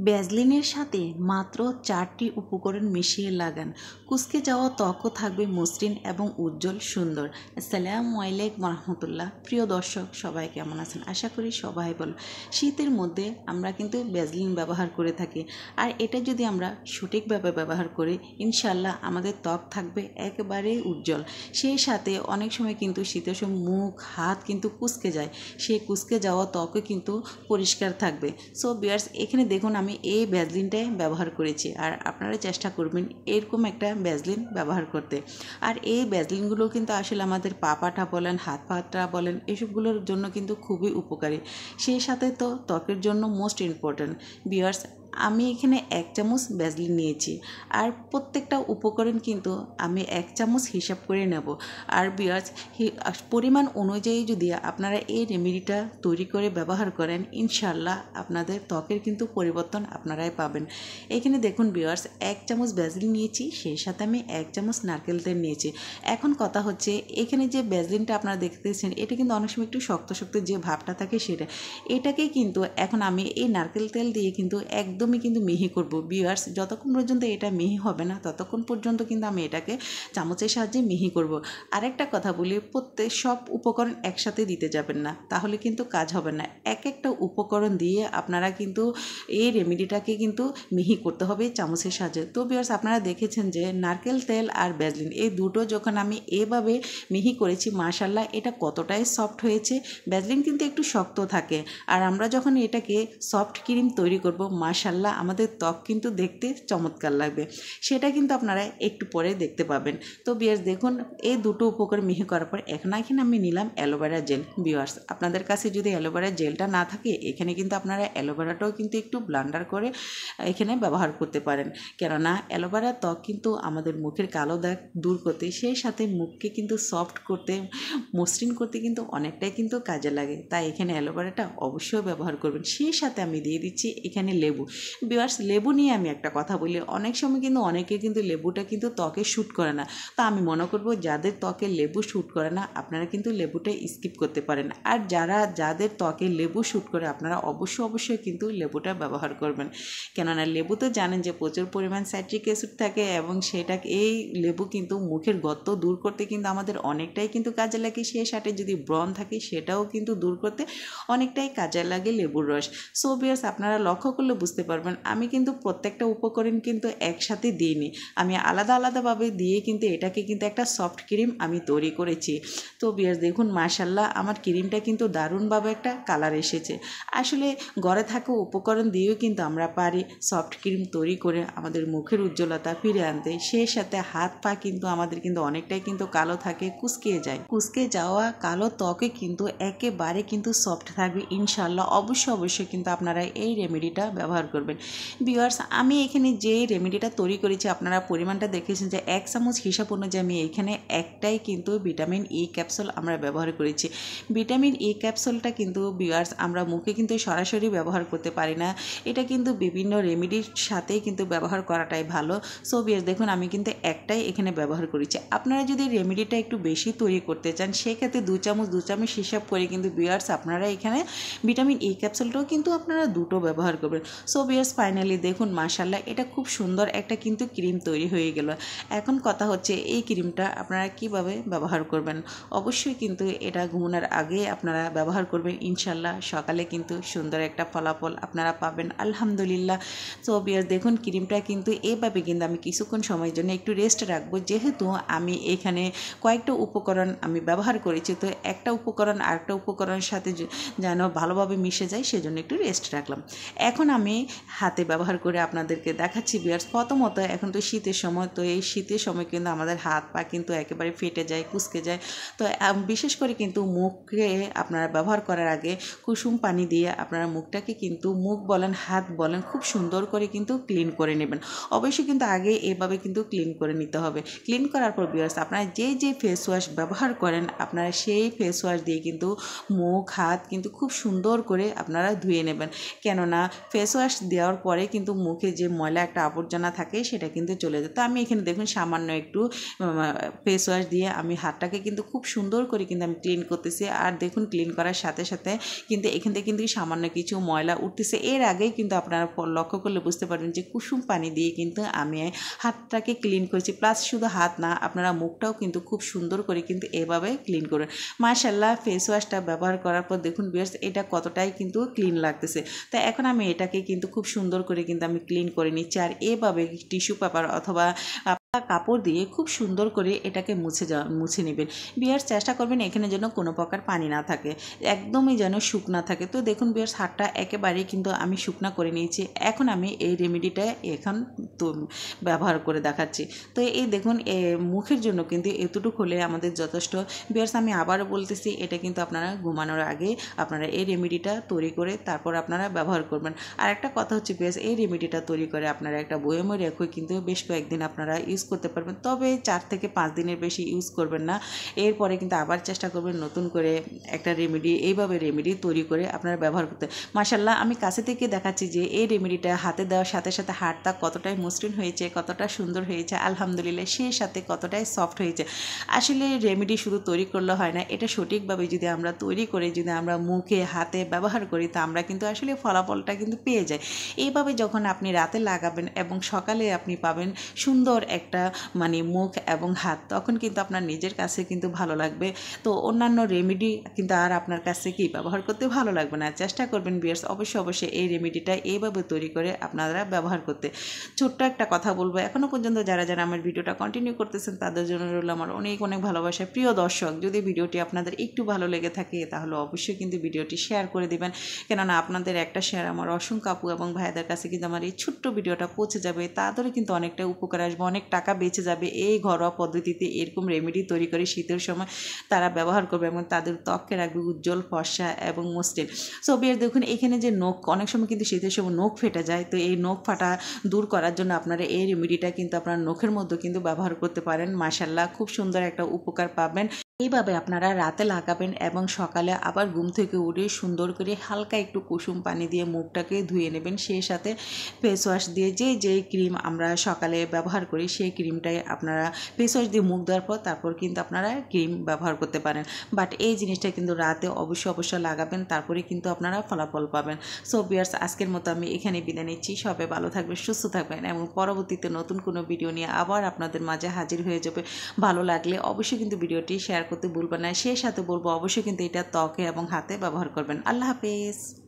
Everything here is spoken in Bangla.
ভ্যাসলিনের সাথে মাত্র 4টি উপকরণ মিশিয়ে লাগান, কুঁচকে যাওয়া ত্বকও থাকবে মসৃণ এবং উজ্জ্বল সুন্দর। আসসালামু আলাইকুম রহমতুল্লাহ। প্রিয় দর্শক, সবাই কেমন আছেন? আশা করি সবাই ভালো। শীতের মধ্যে আমরা কিন্তু ভ্যাসলিন ব্যবহার করে থাকি, আর এটা যদি আমরা সঠিকভাবে ব্যবহার করি ইনশাল্লাহ আমাদের ত্বক থাকবে একেবারে উজ্জ্বল। সেই সাথে অনেক সময় কিন্তু শীতের সময় মুখ হাত কিন্তু কুঁচকে যায়, সেই কুঁচকে যাওয়া ত্বকও কিন্তু পরিষ্কার থাকবে। সো ভিউয়ার্স, এখানে দেখুন আমি এই ভ্যাসলিনটাই ব্যবহার করেছি, আর আপনারা চেষ্টা করবেন এরকম একটা ভ্যাসলিন ব্যবহার করতে। আর এই ভ্যাসলিনগুলো কিন্তু আসলে আমাদের পা পাটা বলেন, হাত পাটা বলেন, এসবগুলোর জন্য কিন্তু খুবই উপকারী। সেই সাথে তো ত্বকের জন্য মোস্ট ইম্পর্ট্যান্ট। ভিউয়ার্স, আমি এখানে 1 চামচ ভ্যাসলিন নিয়েছি, আর প্রত্যেকটা উপকরণ কিন্তু আমি 1 চামচ হিসাব করে নেব। আর ভিউয়ার্স, পরিমাণ অনুযায়ী যদি আপনারা এই রেমেডিটা তৈরি করে ব্যবহার করেন ইনশাল্লাহ আপনাদের ত্বকের কিন্তু পরিবর্তন আপনারাই পাবেন। এখানে দেখুন ভিউয়ার্স, 1 চামচ ভ্যাসলিন নিয়েছি, সেই সাথে আমি 1 চামচ নারকেল তেল নিয়েছি। এখন কথা হচ্ছে, এখানে যে ভ্যাসলিনটা আপনারা দেখতেছেন এটা কিন্তু অনেক সময় একটু শক্ত শক্ত যে ভাবটা থাকে সেটা, এটাকেই কিন্তু এখন আমি এই নারকেল তেল দিয়ে কিন্তু একদমই কিন্তু মিহি করব। ভিউয়ার্স, যতক্ষণ পর্যন্ত এটা মিহি হবে না ততক্ষণ পর্যন্ত কিন্তু আমি এটাকে চামচের সাহায্যে মিহি করব। আরেকটা কথা বলি, সব উপকরণ একসাথে দিতে যাবেন না, তাহলে কিন্তু কাজ হবে না। এক একটা উপকরণ দিয়ে আপনারা কিন্তু এই রেমেডিটাকে কিন্তু মিহি করতে হবে চামচের সাহায্যে। তো ভিউয়ার্স, আপনারা দেখেছেন যে নারকেল তেল আর ভ্যাসলিন এই দুটো যখন আমি এভাবে মিহি করেছি মাশাআল্লাহ এটা কতটাই সফট হয়েছে। ভ্যাসলিন কিন্তু একটু শক্ত থাকে, আর আমরা যখন এটাকে সফট ক্রিম তৈরি করব মাশাআল্লাহ আমাদের ত্বক কিন্তু দেখতে চমৎকার লাগবে। সেটা কিন্তু আপনারা একটু পরে দেখতে পাবেন। তো ভিউয়ার্স দেখুন, এই দুটো উপকরণ মিহি করার পর এখানে আমি নিলাম অ্যালোভেরা জেল। ভিউয়ার্স, আপনাদের কাছে যদি অ্যালোভেরা জেলটা না থাকে এখানে কিন্তু আপনারা অ্যালোভেরাটাও কিন্তু একটু ব্লেন্ডার করে এখানে ব্যবহার করতে পারেন, কেননা অ্যালোভেরা ত্বক কিন্তু আমাদের মুখের কালো দাগ দূর করতে, সেই সাথে মুখকে কিন্তু সফট করতে, মসৃণ করতে কিন্তু অনেকটাই কিন্তু কাজে লাগে। তাই এখানে অ্যালোভেরাটা অবশ্যই ব্যবহার করবেন। সেই সাথে আমি দিয়ে দিচ্ছি এখানে লেবু। ভিউয়ার্স, লেবু নিয়ে আমি একটা কথা বলি, অনেক সময় কিন্তু অনেকে কিন্তু লেবুটা কিন্তু ত্বকে শ্যুট করে না। তা আমি মনে করব যাদের ত্বকে লেবু শ্যুট করে না আপনারা কিন্তু লেবুটা স্কিপ করতে পারেন, আর যাদের ত্বকে লেবু শ্যুট করে আপনারা অবশ্যই কিন্তু লেবুটা ব্যবহার করবেন। কেননা লেবু তো জানেন যে প্রচুর পরিমাণ সাইট্রিক অ্যাসিড থাকে, এবং এই লেবু কিন্তু মুখের গর্ত দূর করতে কিন্তু আমাদের অনেকটাই কিন্তু কাজে লাগে। সেই সাথে যদি ব্রণ থাকে সেটাও কিন্তু দূর করতে অনেকটাই কাজে লাগে লেবুর রস। সো ভিউয়ার্স, আপনারা লক্ষ্য করলে বুঝতে পারবেন আমি কিন্তু প্রত্যেকটা উপকরণ কিন্তু একসাথে দিইনি, আমি আলাদাভাবে দিয়ে কিন্তু এটাকে কিন্তু একটা সফট ক্রিম আমি তৈরি করেছি। তো ভিউয়ার্স দেখুন মাশাআল্লাহ আমার ক্রিমটা কিন্তু দারুণভাবে একটা কালার এসেছে। আসলে ঘরে থাকা উপকরণ দিয়েও কিন্তু আমরা পারি সফট ক্রিম তৈরি করে আমাদের মুখের উজ্জ্বলতা ফিরে আনতে। সেই সাথে হাত পা কিন্তু আমাদের কিন্তু অনেকটাই কিন্তু কালো থাকে, কুঁচকে যায়। কুঁচকে যাওয়া কালো ত্বকে কিন্তু একেবারে কিন্তু সফট থাকবে ইনশাআল্লাহ। অবশ্যই কিন্তু আপনারা এই রেমেডিটা ব্যবহার করবেন। ভিউয়ার্স, আমি এখানে যে রেমেডিটা তৈরি করেছি আপনারা পরিমাণটা দেখেছেন যে 1 চামচ হিসাব অনুযায়ী আমি এখানে একটাই কিন্তু ভিটামিন ই ক্যাপসুল আমরা ব্যবহার করেছি। ভিটামিন ই ক্যাপসুলটা কিন্তু ভিউয়ার্স আমরা মুখে কিন্তু সরাসরি ব্যবহার করতে পারি না, এটা কিন্তু বিভিন্ন রেমেডির সাথেই কিন্তু ব্যবহার করাটাই ভালো। সো ভিউয়ার্স দেখুন আমি কিন্তু একটাই এখানে ব্যবহার করেছি। আপনারা যদি রেমেডিটা একটু বেশি তৈরি করতে চান সেক্ষেত্রে 2 চামচ হিসাব করে কিন্তু ভিউয়ার্স আপনারা এখানে ভিটামিন ই ক্যাপসুলটাও কিন্তু আপনারা দুটো ব্যবহার করবেন। সো ভিউয়ার্স ফাইনালি দেখুন মাশাআল্লাহ এটা খুব সুন্দর একটা কিন্তু ক্রিম তৈরি হয়ে গেল। এখন কথা হচ্ছে এই ক্রিমটা আপনারা কিভাবে ব্যবহার করবেন। অবশ্যই কিন্তু এটা ঘুমানোর আগে আপনারা ব্যবহার করবেন, ইনশাল্লাহ সকালে কিন্তু সুন্দর একটা ফলাফল আপনারা পাবেন আলহামদুলিল্লাহ। সো ভিউয়ার্স দেখুন ক্রিমটা কিন্তু এভাবে কিন্তু আমি কিছুক্ষণ সময়ের জন্য একটু রেস্ট রাখবো, যেহেতু আমি এখানে কয়েকটা উপকরণ আমি ব্যবহার করেছি, তো একটা উপকরণ আরেকটা উপকরণের সাথে যেন ভালোভাবে মিশে যায় সেজন্য একটু রেস্ট রাখলাম। এখন আমি হাতে ব্যবহার করে আপনাদেরকে দেখাচ্ছি ভিউয়ার্স। প্রথমত এখন তো শীতের সময়, তো এই শীতের সময় কিন্তু আমাদের হাত পা কিন্তু একেবারে ফেটে যায়, কুঁচকে যায়। তো বিশেষ করে কিন্তু মুখে আপনারা ব্যবহার করার আগে কুসুম পানি দিয়ে আপনারা মুখটাকে কিন্তু মুখ বলেন হাত বলেন খুব সুন্দর করে কিন্তু ক্লিন করে নেবেন। অবশ্যই কিন্তু আগে এভাবে কিন্তু ক্লিন করে নিতে হবে। ক্লিন করার পর ভিউয়ার্স আপনারা যে ফেস ওয়াশ ব্যবহার করেন আপনারা সেই ফেস ওয়াশ দিয়ে কিন্তু মুখ হাত কিন্তু খুব সুন্দর করে আপনারা ধুয়ে নেবেন, কেননা ফেস ওয়াশ দেওয়ার পরে কিন্তু মুখে যে ময়লা একটা আবর্জনা থাকে সেটা কিন্তু চলে যায়। তো আমি এখানে দেখুন সামান্য একটু ফেস ওয়াশ দিয়ে আমি হাতটাকে কিন্তু খুব সুন্দর করে কিন্তু আমি ক্লিন করতেছি। আর দেখুন ক্লিন করার সাথে সাথে কিন্তু এখান থেকে কিন্তু সামান্য কিছু ময়লা উঠতেছে, এর আগেই কিন্তু আপনারা লক্ষ্য করলে বুঝতে পারবেন যে কুসুম পানি দিয়ে কিন্তু আমি হাতটাকে ক্লিন করেছি। প্লাস শুধু হাত না, আপনারা মুখটাও কিন্তু খুব সুন্দর করে কিন্তু এভাবে ক্লিন করুন। মাশাআল্লাহ ফেস ওয়াশটা ব্যবহার করার পর দেখুন ভিউয়ার্স এটা কতটাই কিন্তু ক্লিন লাগতেছে। তো এখন আমি এটাকে কিন্তু খুব সুন্দর করে কিন্তু আমি ক্লিন করে নিচ্ছি। আর এভাবে টিস্যু পেপার অথবা কাপড় দিয়ে খুব সুন্দর করে এটাকে মুছে নেবেন। ভিউয়ার্স চেষ্টা করবেন এখানে যেন কোনো প্রকার পানি না থাকে, একদমই যেন শুকনা থাকে। তো দেখুন ভিউয়ার্স হাতটা একেবারেই কিন্তু আমি শুকনা করে নিয়েছি। এখন আমি এই রেমেডিটা এখন তো ব্যবহার করে দেখাচ্ছি। তো এই দেখুন মুখের জন্য কিন্তু এতটুকু হলে আমাদের যথেষ্ট। ভিউয়ার্স আমি আবারও বলতেছি এটা কিন্তু আপনারা ঘুমানোর আগে আপনারা এই রেমেডিটা তৈরি করে তারপর আপনারা ব্যবহার করবেন। আর একটা কথা হচ্ছে ভিউয়ার্স এই রেমেডিটা তৈরি করে আপনারা একটা বয়মে রেখে কিন্তু বেশ কয়েকদিন আপনারা ইউজ করতে পারবেন। তবে 4 থেকে 5 দিনের বেশি ইউজ করবেন না। এরপরে কিন্তু আবার চেষ্টা করবেন নতুন করে একটা রেমেডি এইভাবে রেমেডি তৈরি করে আপনারা ব্যবহার করতে। মাশাআল্লাহ আমি কাছে থেকে দেখাচ্ছি যে এই রেমেডিটা হাতে দেওয়ার সাথে সাথে হাতটা কতটাই মসৃণ হয়েছে, কতটা সুন্দর হয়েছে, আলহামদুলিল্লাহ সেই সাথে কতটাই সফট হয়েছে। আসলে রেমেডি শুধু তৈরি করলে হয় না, এটা সঠিকভাবে যদি আমরা তৈরি করে যদি আমরা মুখে হাতে ব্যবহার করি তা আমরা কিন্তু আসলে ফলাফলটা কিন্তু পেয়ে যাই। এইভাবে যখন আপনি রাতে লাগাবেন এবং সকালে আপনি পাবেন সুন্দর একটা মুখ এবং হাত, তখন কিন্তু আপনার নিজের কাছে কিন্তু ভালো লাগবে। তো অন্যান্য রেমেডি কিন্তু আর আপনার কাছে কি ব্যবহার করতে ভালো লাগবে না। চেষ্টা করবেন ভিউয়ার্স অবশ্যই এই রেমেডিটা এইভাবে তৈরি করে আপনারা ব্যবহার করতে। ছোট্ট একটা কথা বলবো, এখনও পর্যন্ত যারা আমার ভিডিওটা কন্টিনিউ করতেছেন তাদের জন্য রইল আমার অনেক ভালোবাসা। প্রিয় দর্শক, যদি ভিডিওটি আপনাদের একটু ভালো লেগে থাকে তাহলে অবশ্যই কিন্তু ভিডিওটি শেয়ার করে দিবেন, কেননা আপনাদের একটা শেয়ার আমার অসংখ্য আপু এবং ভাইদের কাছে কিন্তু আমার এই ছোট্ট ভিডিওটা পৌঁছে যাবে। তাদেরও কিন্তু অনেকটা উপকার আসবে, অনেক টাকা বেঁচে যাবে। এই ঘরোয়া পদ্ধতিতে এরকম রেমেডি তৈরি করে শীতের সময় তারা ব্যবহার করবে এবং তাদের ত্বককে রাখবে উজ্জ্বল, ফর্সা এবং মসৃণ। সো বিয়ার দেখুন এখানে যে নখ, অনেক সময় কিন্তু শীতের সময় নখ ফেটে যায়। তো এই নখ ফাটা দূর করার জন্য আপনারা এই রেমেডিটা কিন্তু আপনার নখের মধ্যে কিন্তু ব্যবহার করতে পারেন। মাশাআল্লাহ খুব সুন্দর একটা উপকার পাবেন। এইভাবে আপনারা রাতে লাগাবেন এবং সকালে আবার ঘুম থেকে উঠে সুন্দর করে হালকা একটু কুসুম পানি দিয়ে মুখটাকে ধুয়ে নেবেন। সেই সাথে ফেস ওয়াশ দিয়ে যেই ক্রিম আমরা সকালে ব্যবহার করি সেই ক্রিমটাই আপনারা ফেস ওয়াশ দিয়ে মুখ ধোয়ার পর তারপর কিন্তু আপনারা ক্রিম ব্যবহার করতে পারেন। বাট এই জিনিসটা কিন্তু রাতে অবশ্যই লাগাবেন, তারপরে কিন্তু আপনারা ফলাফল পাবেন। সো ভিউয়ার্স আজকের মতো আমি এখানে বিদায় নিচ্ছি। সবাই ভালো থাকবেন, সুস্থ থাকবেন এবং পরবর্তীতে নতুন কোনো ভিডিও নিয়ে আবার আপনাদের মাঝে হাজির হয়ে যাবে। ভালো লাগলে অবশ্যই কিন্তু ভিডিওটি শেয়ার করতে ভুলবেন না। সেই সাথে বলবো অবশ্যই কিন্তু এটা ত্বকে এবং হাতে ব্যবহার করবেন। আল্লাহ হাফেজ।